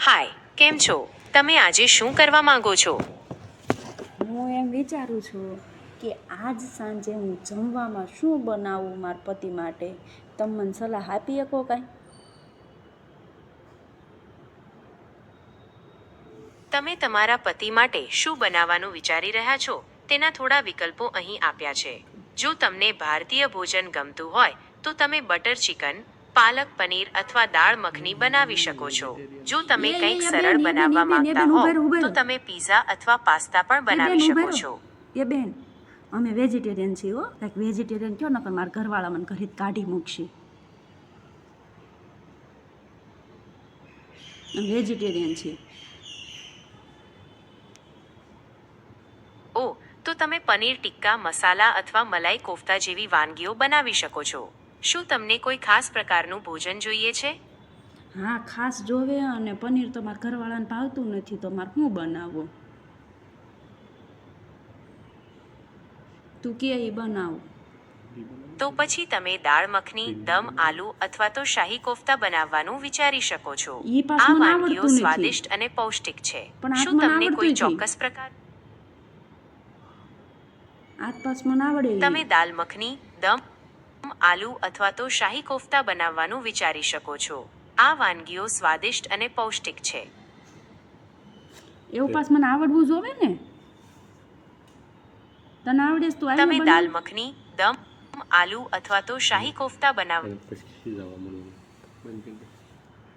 હાય, કેમ છો? તમે આજે શું કરવા માંગો છો? હું એમ વિચારું છું કે આજ સાંજે હું જમવામાં શું બનાવું મારા પતિ માટે. તમે મને સલાહ આપી શકો કાંઈ? તમે તમારા પતિ માટે શું બનાવવાનું વિચારી રહ્યા છો તેના થોડા વિકલ્પો અહીં આપ્યા છે. જો તમને ભારતીય ભોજન ગમતું હોય તો તમે બટર ચિકન, પાલક પનીર અથવા દાળ મખની બનાવી શકો છો. જો તમે કંઈક સરળ બનાવવા માંગતા હો તો તમે પિઝા અથવા પાસ્તા પણ બનાવી શકો છો. એ બેન, અમે વેજીટેરિયન છીએ હો. કાંઈક વેજીટેરિયન કહો નકર મારા ઘરવાળા મને ઘરે કાઢી મૂકશે. અમે વેજીટેરિયન છીએ. ઓ, તો તમે પનીર ટિક્કા મસાલા અથવા મલાઈ કોફતા જેવી વાનગીઓ બનાવી શકો છો. શું તમને કોઈ ખાસ પ્રકારનું ભોજન જોઈએ છે? હા, ખાસ જોવે. અને પનીર તો મારા ઘરવાળાને ભાવતું નથી, તો મારે શું બનાવવું? તું કે એ બનાવ. તો પછી તમે દાળ મખની, દમ આલુ અથવા તો શાહી કોફતા બનાવવાનું વિચારી શકો છો. ઈ પાછું આ મને વાનગીઓ આવડતું નથી. સ્વાદિષ્ટ અને પૌષ્ટિક છે. પણ આજ શું મને તમને કોઈ આવડતું ચોક્કસ પ્રકાર? આસપાસ મને આવડે. તમે દાલ મખની, દમ આલુ અથવા તો શાહી કોફતા બનાવવાનું વિચારી શકો છો. આ વાનગીઓ સ્વાદિષ્ટ અને પૌષ્ટિક છે. એવું પાસ મને આવડવું જોવે ને. તને આવડે તો તમે દાલ મખની, દમ આલુ અથવા તો શાહી કોફતા બનાવ